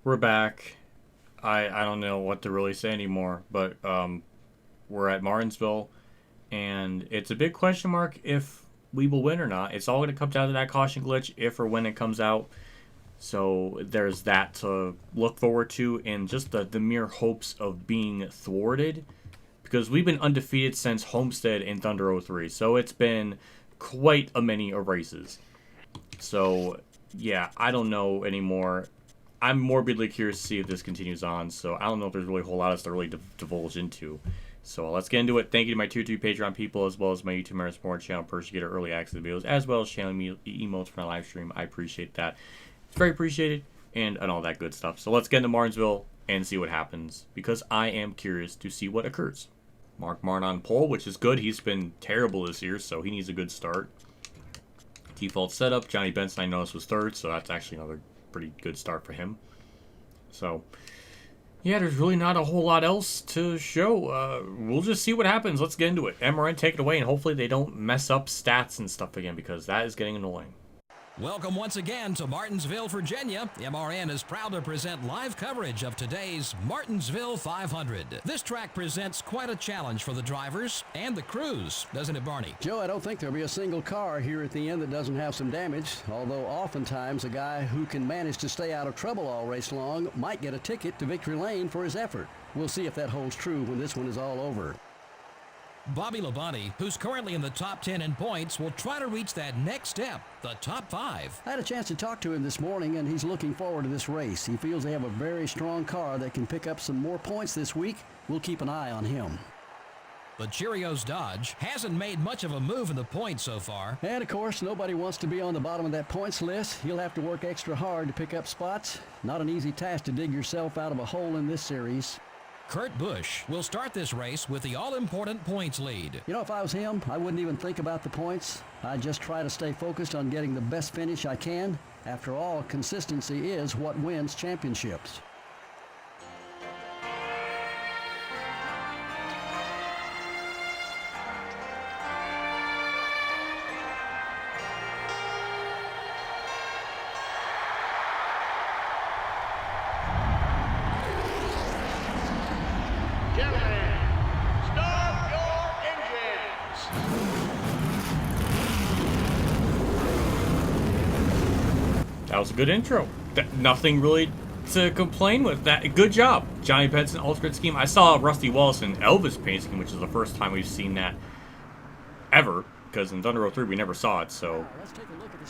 We're back. I don't know what to really say anymore, but we're at Martinsville, and it's a big question mark if we will win or not. It's all going to come down to that caution glitch if or when it comes out. So there's that to look forward to, and just the mere hopes of being thwarted, because we've been undefeated since Homestead in Thunder 03. So it's been quite a many of races. So yeah, I don't know anymore. I'm morbidly curious to see if this continues on, so I don't know if there's really a whole lot else to really divulge into. So let's get into it. Thank you to my Tier 2 Patreon people, as well as my YouTube member support channel perks to get early access videos, as well as channeling me emotes for my live stream. I appreciate that. It's very appreciated, and all that good stuff. So let's get into Martinsville and see what happens, because I am curious to see what occurs. Mark Martin on pole, which is good. He's been terrible this year, so he needs a good start. Default setup. Johnny Benson, I noticed, was third, so that's actually another pretty good start for him. So yeah, there's really not a whole lot else to show. We'll just see what happens. Let's get into it. MRN, take it away, and hopefully they don't mess up stats and stuff again, because that is getting annoying. Welcome once again to Martinsville, Virginia. MRN is proud to present live coverage of today's Martinsville 500. This track presents quite a challenge for the drivers and the crews, doesn't it, Barney? Joe, I don't think there'll be a single car here at the end that doesn't have some damage, although oftentimes a guy who can manage to stay out of trouble all race long might get a ticket to victory lane for his effort. We'll see if that holds true when this one is all over. Bobby Labonte, who's currently in the top 10 in points, will try to reach that next step, the top 5. I had a chance to talk to him this morning, and he's looking forward to this race. He feels they have a very strong car that can pick up some more points this week. We'll keep an eye on him. The Cheerios Dodge hasn't made much of a move in the points so far. And of course, nobody wants to be on the bottom of that points list. He'll have to work extra hard to pick up spots. Not an easy task to dig yourself out of a hole in this series. Kurt Busch will start this race with the all-important points lead. You know, if I was him, I wouldn't even think about the points. I'd just try to stay focused on getting the best finish I can. After all, consistency is what wins championships. That was a good intro. Nothing really to complain with. That good job, Johnny Benson alternate scheme. I saw Rusty Wallace and Elvis paint scheme, which is the first time we've seen that ever, because in Thunder 03 we never saw it. So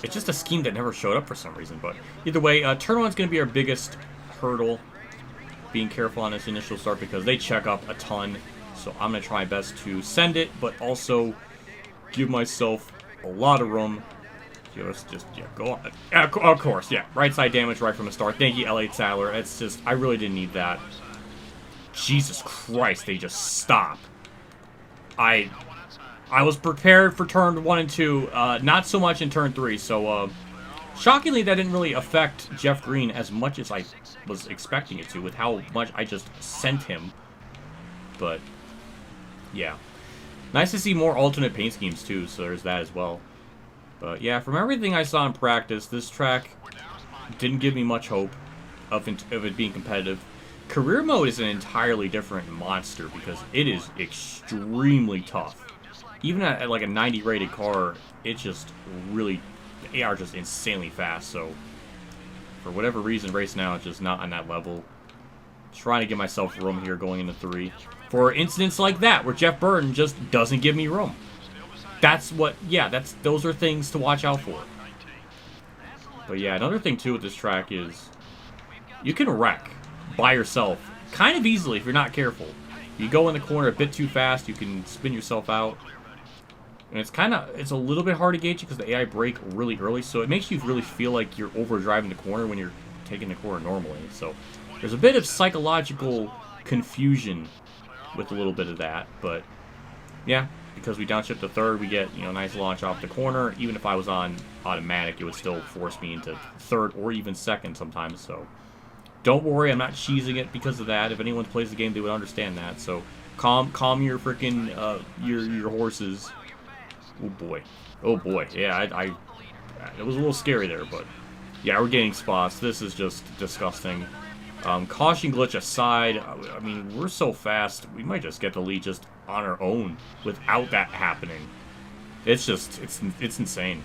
it's just a scheme that never showed up for some reason. But either way, turn one's going to be our biggest hurdle. Being careful on this initial start because they check up a ton. So I'm going to try my best to send it, but also give myself a lot of room. Just go on. Of course, yeah. Right side damage right from the start. Thank you, L.A. Sadler. It's just, I really didn't need that. Jesus Christ, they just stop. I was prepared for turn 1 and 2, not so much in turn 3. So, shockingly, that didn't really affect Jeff Green as much as I was expecting it to, with how much I just sent him. But, yeah. Nice to see more alternate paint schemes, too, so there's that as well. But yeah, from everything I saw in practice, this track didn't give me much hope of it being competitive. Career mode is an entirely different monster because it is extremely tough. Even at like a 90 rated car, it's just really, they are just insanely fast. So for whatever reason, race now is just not on that level. Trying to give myself room here going into 3. For incidents like that, where Jeff Burton just doesn't give me room. That's what, yeah, those are things to watch out for. But yeah, another thing too with this track is you can wreck by yourself kind of easily if you're not careful. You go in the corner a bit too fast, you can spin yourself out. And it's a little bit hard to gauge because the AI brake really early, so it makes you really feel like you're overdriving the corner when you're taking the corner normally. So there's a bit of psychological confusion with a little bit of that, but yeah. Because we downshift to 3rd, we get, a nice launch off the corner. Even if I was on automatic, it would still force me into 3rd or even 2nd sometimes. So don't worry, I'm not cheesing it because of that. If anyone plays the game, they would understand that. So calm your freaking your horses. Oh boy, yeah, it was a little scary there, but yeah, we're getting spots. This is just disgusting. Caution glitch aside, I mean, we're so fast, we might just get the lead just on our own without that happening. It's just, it's insane.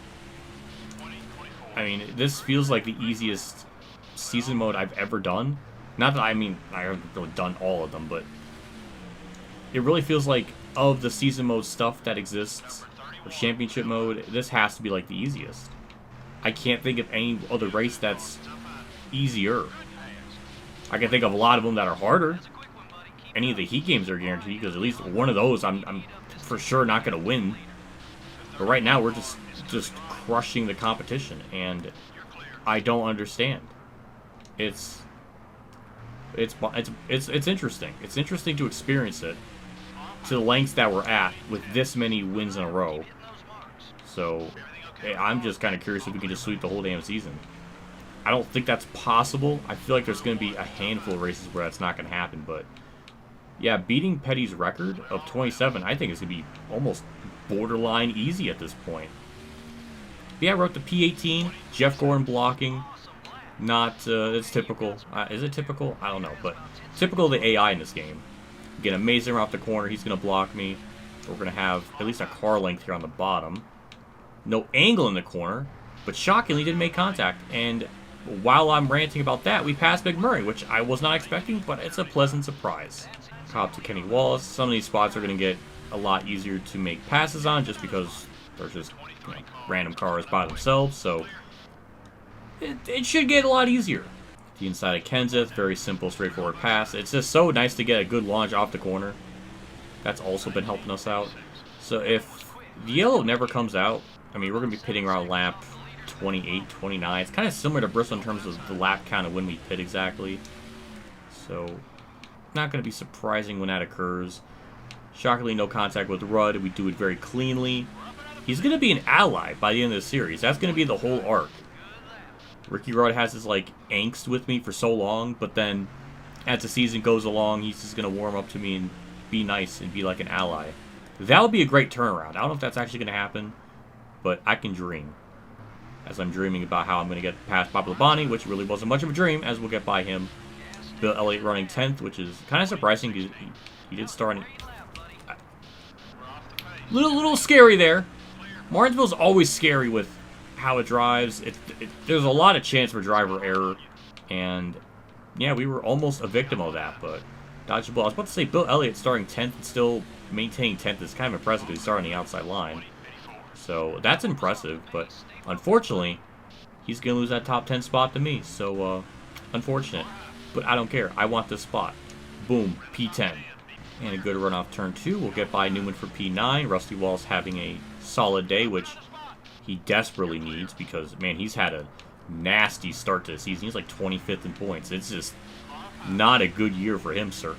I mean, this feels like the easiest season mode I've ever done. Not that, I mean, I haven't really done all of them, but it really feels like of the season mode stuff that exists, or championship mode, this has to be like the easiest. I can't think of any other race that's easier. I can think of a lot of them that are harder. Any of the heat games are guaranteed, because at least one of those I'm for sure not going to win. But right now we're just crushing the competition, and I don't understand. It's interesting. It's interesting to experience it to the lengths that we're at with this many wins in a row. So I'm just kind of curious if we can just sweep the whole damn season. I don't think that's possible. I feel like there's going to be a handful of races where that's not going to happen. But yeah, beating Petty's record of 27, I think is going to be almost borderline easy at this point. But yeah, I wrote the P18, Jeff Gordon blocking. Not, it's typical. Is it typical? I don't know, but typical of the AI in this game. Get amazing off the corner, he's going to block me. We're going to have at least a car length here on the bottom. No angle in the corner, but shockingly didn't make contact. And while I'm ranting about that, we passed McMurray, which I was not expecting, but it's a pleasant surprise. Cop to Kenny Wallace. Some of these spots are going to get a lot easier to make passes on just because there's just random cars by themselves, so it should get a lot easier. The inside of Kenseth, very simple, straightforward pass. It's just so nice to get a good launch off the corner. That's also been helping us out. So if the yellow never comes out, I mean, we're going to be pitting around lap 28, 29. It's kind of similar to Bristol in terms of the lap count of when we pit exactly. So, not going to be surprising when that occurs. Shockingly, no contact with Rudd. We do it very cleanly. He's going to be an ally by the end of the series. That's going to be the whole arc. Ricky Rudd has his, like, angst with me for so long, but then as the season goes along, he's just going to warm up to me and be nice and be like an ally. That would be a great turnaround. I don't know if that's actually going to happen, but I can dream. As I'm dreaming about how I'm going to get past Bob Labonte, which really wasn't much of a dream, as we'll get by him. Bill Elliott running 10th, which is kind of surprising because he did start in... Little scary there. Martinsville's always scary with how it drives. There's a lot of chance for driver error, and yeah, we were almost a victim of that, but dodged the ball. I was about to say Bill Elliott starting 10th and still maintaining 10th is kind of impressive because he started on the outside line. So that's impressive, but unfortunately, he's going to lose that top 10 spot to me, so unfortunate. But I don't care. I want this spot. Boom, P10. And a good run off turn 2. We'll get by Newman for P9. Rusty Wallace having a solid day, which he desperately needs because, man, he's had a nasty start to the season. He's like 25th in points. It's just not a good year for him so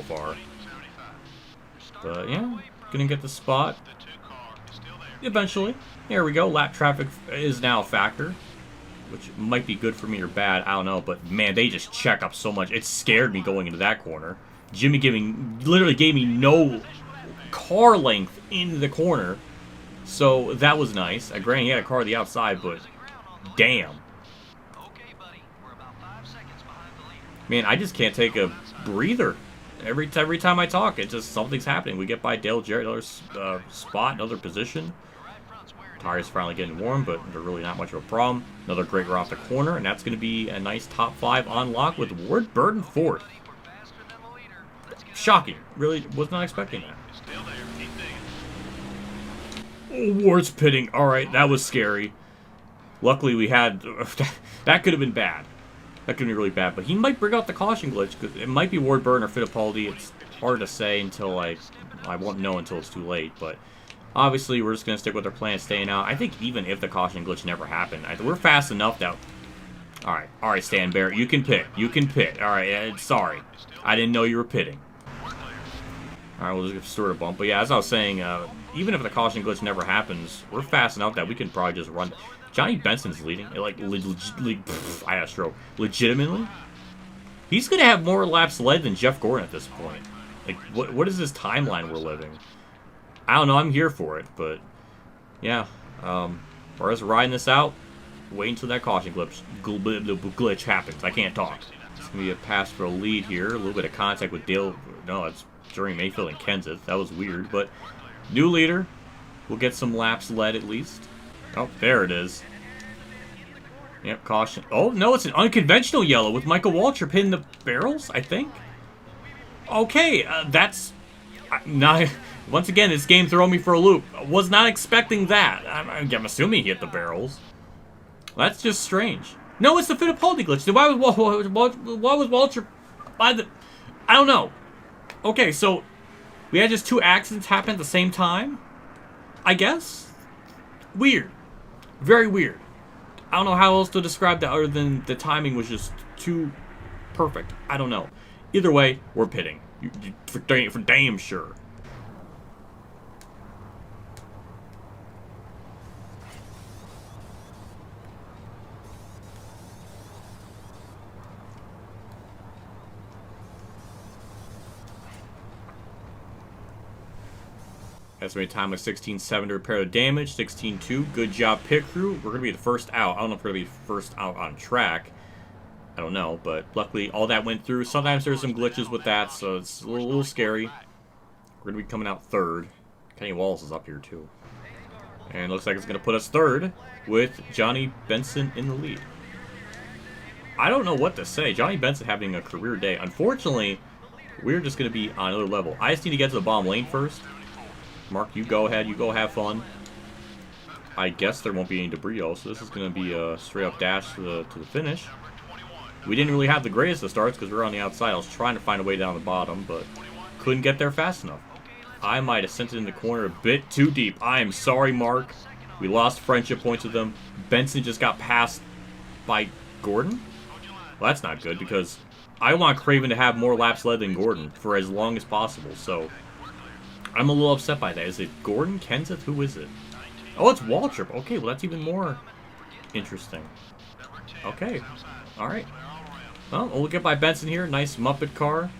far. But, yeah, gonna get the spot. Eventually. There we go. Lap traffic is now a factor, which might be good for me or bad. I don't know. But, man, they just check up so much. It scared me going into that corner. Jimmy literally gave me no car length in the corner. So that was nice. Granted, he had a car on the outside, but damn. Man, I just can't take a breather. Every time I talk, it's just something's happening. We get by Dale Jarrett, another spot, another position. Tires finally getting warm, but they're really not much of a problem. Another great run off the corner, and that's going to be a nice top 5 on lock with Ward Burton 4th. Shocking. Really was not expecting that. Oh, Ward's pitting. Alright, that was scary. Luckily we had... that could have been bad. That could be really bad. But he might bring out the caution glitch. Because it might be Ward Burton or Fittipaldi. It's hard to say until I won't know until it's too late. But obviously we're just going to stick with our plan, staying out. I think even if the caution glitch never happened, we're fast enough that... Alright, Stan Barrett. You can pit. You can pit. Alright, sorry. I didn't know you were pitting. Alright, we'll just sort of bump. But yeah, as I was saying, even if the caution glitch never happens, we're fast enough that we can probably just run. Johnny Benson's leading. Like, I had a stroke. Legitimately? He's going to have more laps led than Jeff Gordon at this point. Like, what is this timeline we're living? I don't know. I'm here for it. But, yeah. We're just riding this out. Wait until that caution glitch happens. I can't talk. It's going to be a pass for a lead here. A little bit of contact with Dale. No, it's during Mayfield and Kenseth. That was weird, but new leader. We'll get some laps led at least. Oh, there it is. Yep, caution. Oh, no, it's an unconventional yellow with Michael Waltrip hitting the barrels, I think. Okay, that's... not. Once again, this game throwing me for a loop. Was not expecting that. I'm assuming he hit the barrels. That's just strange. No, it's the Fittipaldi glitch. Then why was Waltrip by the... I don't know. Okay, so we had just two accidents happen at the same time? I guess? Weird. Very weird. I don't know how else to describe that other than the timing was just too perfect. I don't know. Either way, we're pitting. For damn sure. Estimated time of 16.7 to repair the damage. 16.2. Good job, pit crew. We're going to be the first out. I don't know if we're going to be first out on track. I don't know, but luckily all that went through. Sometimes there's some glitches with that, so it's a little scary. We're going to be coming out third. Kenny Wallace is up here, too. And looks like it's going to put us third with Johnny Benson in the lead. I don't know what to say. Johnny Benson having a career day. Unfortunately, we're just going to be on another level. I just need to get to the bottom lane first. Mark, you go ahead. You go have fun. I guess there won't be any debris, so this is going to be a straight-up dash to the finish. We didn't really have the greatest of starts because we were on the outside. I was trying to find a way down the bottom, but couldn't get there fast enough. I might have sent it in the corner a bit too deep. I am sorry, Mark. We lost friendship points with them. Benson just got passed by Gordon? Well, that's not good because I want Craven to have more laps led than Gordon for as long as possible, so I'm a little upset by that. Is it Gordon? Kenseth? Who is it? Oh, it's Waltrip. Okay, well, that's even more interesting. Okay. All right. Well, we'll get by Benson here. Nice Muppet car.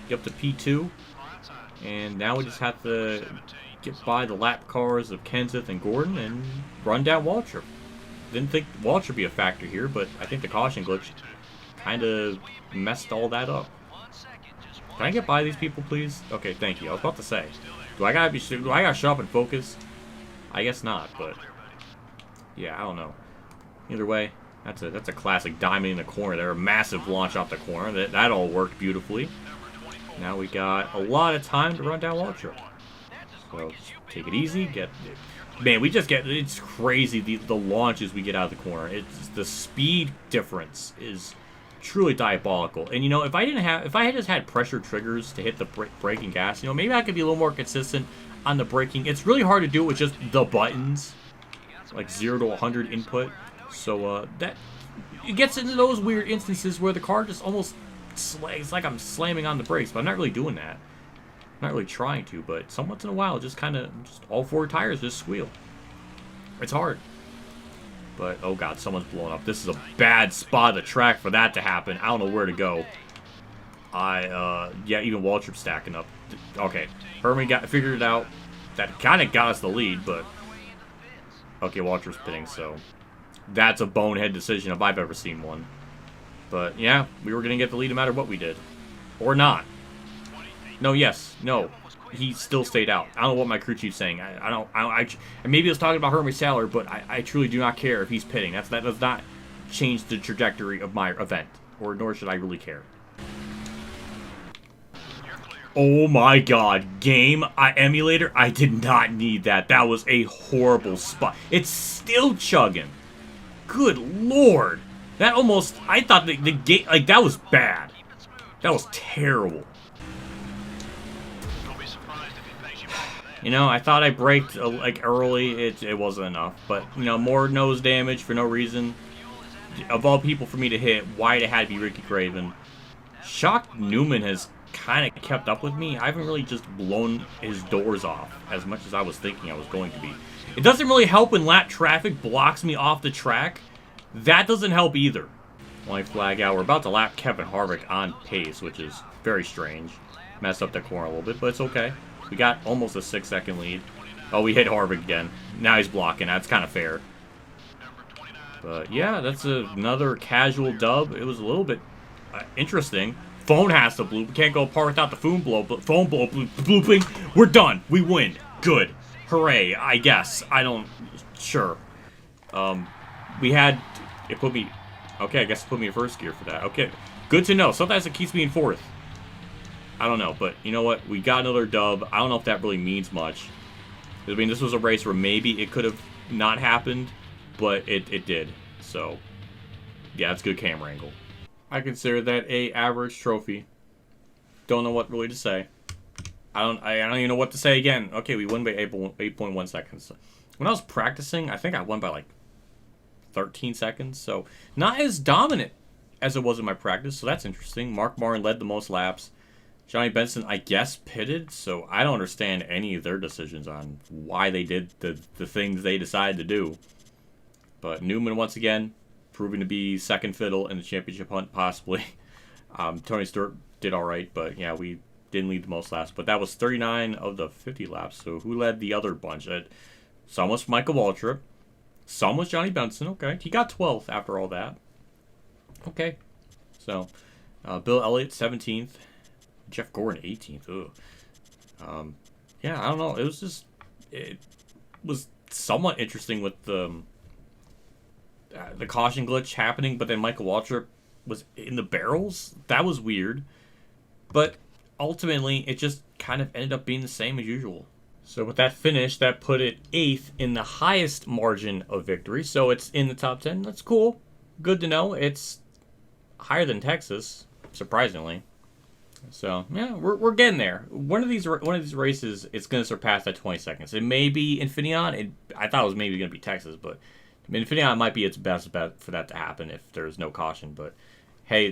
Get up to P2. And now we just have to get by the lap cars of Kenseth and Gordon and run down Waltrip. Didn't think Waltrip would be a factor here, but I think the caution glitch kind of messed all that up. Can I get by these people, please? Okay, thank you. I was about to say, do I gotta shut up and focus? I guess not, but yeah, I don't know. Either way, that's a classic diamond in the corner there. A massive launch off the corner. That all worked beautifully. Now we got a lot of time to run down Waltrip. So take it easy. Man, we just get, it's crazy the launches we get out of the corner. It's the speed difference is truly diabolical. And you know, if I had just had pressure triggers to hit the braking gas, you know, maybe I could be a little more consistent on the braking. It's really hard to do with just the buttons, like 0 to 100 input. So that it gets into those weird instances where the car just almost it's like I'm slamming on the brakes, but I'm not really doing that. I'm not really trying to, but some once in a while, just all four tires just squeal. It's hard. But, oh god, someone's blowing up. This is a bad spot of the track for that to happen. I don't know where to go. Yeah, even Waltrip stacking up. Okay, Herman figured it out. That kind of got us the lead, but okay, Waltrip's pitting, so that's a bonehead decision if I've ever seen one. But, yeah, we were going to get the lead no matter what we did. Or not. No, yes, no. He still stayed out. I don't know what my crew chief's saying. I maybe I was talking about Herman Saller, but I truly do not care if he's pitting. That does not change the trajectory of my event. Or nor should I really care. Oh my god. Game emulator? I did not need that. That was a horrible spot. It's still chugging. Good lord. That almost, I thought the game, like, that was bad. That was terrible. You know, I thought I braked, like, early. It wasn't enough. But, you know, more nose damage for no reason. Of all people for me to hit, why'd it had to be Ricky Craven? Shock Newman has kind of kept up with me. I haven't really just blown his doors off as much as I was thinking I was going to be. It doesn't really help when lap traffic blocks me off the track. That doesn't help either. White flag out. We're about to lap Kevin Harvick on pace, which is very strange. Messed up the corner a little bit, but it's okay. We got almost a 6-second lead. Oh, we hit Harvick again. Now he's blocking. That's kind of fair. But yeah, that's another casual dub. It was a little bit interesting. Phone has to bloop. We can't go apart without the phone blooping. We're done. We win. Good. Hooray, I guess. I don't... Sure. We had... It put me... Okay, I guess it put me in first gear for that. Okay. Good to know. Sometimes it keeps me in fourth. I don't know, but you know what? We got another dub. I don't know if that really means much. I mean, this was a race where maybe it could have not happened, but it did. So, yeah, it's a good camera angle. I consider that a average trophy. Don't know what really to say. I don't even know what to say again. Okay, we won by 8.1 seconds. When I was practicing, I think I won by like 13 seconds. So, not as dominant as it was in my practice. So that's interesting. Mark Martin led the most laps. Johnny Benson, I guess, pitted, so I don't understand any of their decisions on why they did the things they decided to do. But Newman, once again, proving to be second fiddle in the championship hunt, possibly. Tony Stewart did all right, but yeah, we didn't lead the most laps. But that was 39 of the 50 laps, so who led the other bunch? Some was Michael Waltrip. Some was Johnny Benson, okay. He got 12th after all that. Okay. So, Bill Elliott, 17th. Jeff Gordon, 18th. Ugh. Yeah, I don't know. It was somewhat interesting with the caution glitch happening, but then Michael Waltrip was in the barrels. That was weird. But ultimately, it just kind of ended up being the same as usual. So with that finish, that put it 8th in the highest margin of victory. So it's in the top 10. That's cool. Good to know. It's higher than Texas, surprisingly. So yeah, we're getting there. One of these races, it's gonna surpass that 20 seconds. It may be Infineon. I thought it was maybe gonna be Texas, but Infineon might be its best bet for that to happen if there's no caution. But hey,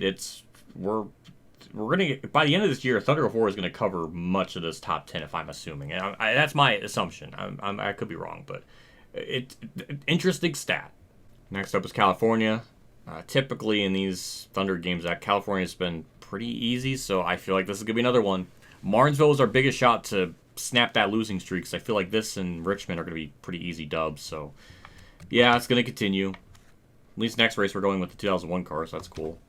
we're gonna get, by the end of this year, Thunder 04 is gonna cover much of this top 10, if I'm assuming, and that's my assumption. I could be wrong, but it's interesting stat. Next up is California. Typically in these Thunder games, California's been pretty easy, so I feel like this is going to be another one. Martinsville was our biggest shot to snap that losing streak, so I feel like this and Richmond are going to be pretty easy dubs, so yeah, it's going to continue. At least next race we're going with the 2001 cars, so that's cool.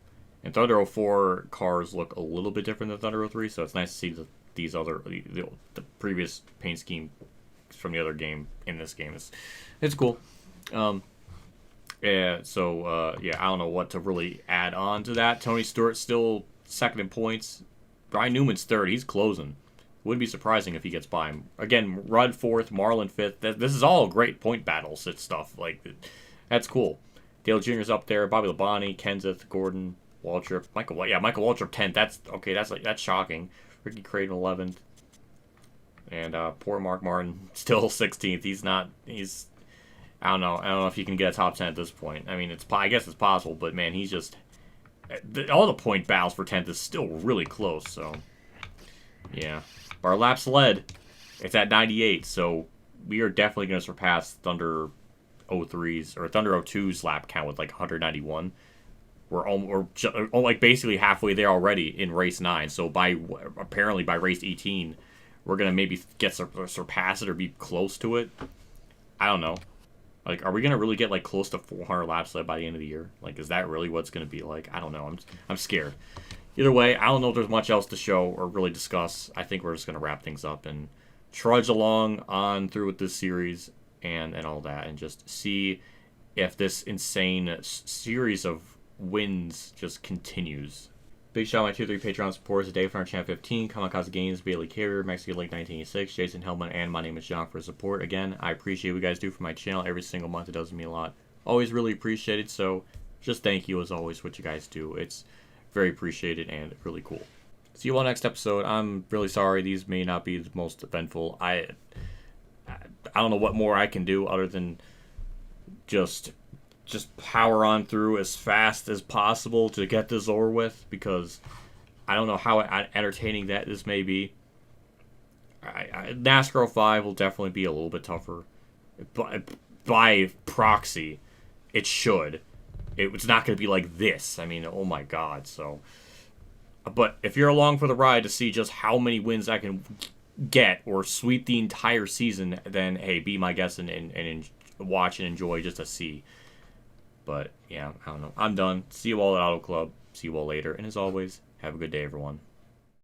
And Thunder 04 cars look a little bit different than Thunder 03, so it's nice to see these other, the previous paint scheme from the other game in this game. It's cool. Yeah, so, yeah, I don't know what to really add on to that. Tony Stewart still second in points. Brian Newman's third. He's closing. Wouldn't be surprising if he gets by him. Again, Rudd fourth, Marlin fifth. This is all great point battles and stuff. Like, that's cool. Dale Jr.'s up there. Bobby Labonte, Kenseth, Gordon, Waltrip. Michael Waltrip 10th. That's shocking. Ricky Craven 11th. And poor Mark Martin still 16th. I don't know if he can get a top 10 at this point. I mean, I guess it's possible, but man, he's just... all the point battles for 10th is still really close, so... Yeah. Our laps led, it's at 98, so we are definitely going to surpass Thunder 03's, or Thunder 02's lap count with like 191. We're like basically halfway there already in race 9, so apparently by race 18, we're going to maybe surpass it or be close to it. I don't know. Like, are we going to really get, like, close to 400 laps led by the end of the year? Like, is that really what's going to be like? I don't know. I'm scared. Either way, I don't know if there's much else to show or really discuss. I think we're just going to wrap things up and trudge along on through with this series and all that and just see if this insane series of wins just continues. Big shout out to my 2-3 Patreon supporters today for our Champ 15, Kamikazegames, Bailey Carrier, Mexican Lake 1986, Jason Hellman, and my name is John for support. Again, I appreciate what you guys do for my channel every single month. It does mean a lot. Always really appreciated, so just thank you as always what you guys do. It's very appreciated and really cool. See you all next episode. I'm really sorry these may not be the most eventful. I don't know what more I can do other than just power on through as fast as possible to get this over with, because I don't know how entertaining that this may be. NASCAR 05 will definitely be a little bit tougher. By proxy, it should. It's not going to be like this. I mean, oh my God. So, but if you're along for the ride to see just how many wins I can get or sweep the entire season, then hey, be my guest and watch and enjoy just to see. But yeah, I don't know. I'm done. See you all at Auto Club. See you all later, and as always, have a good day, everyone.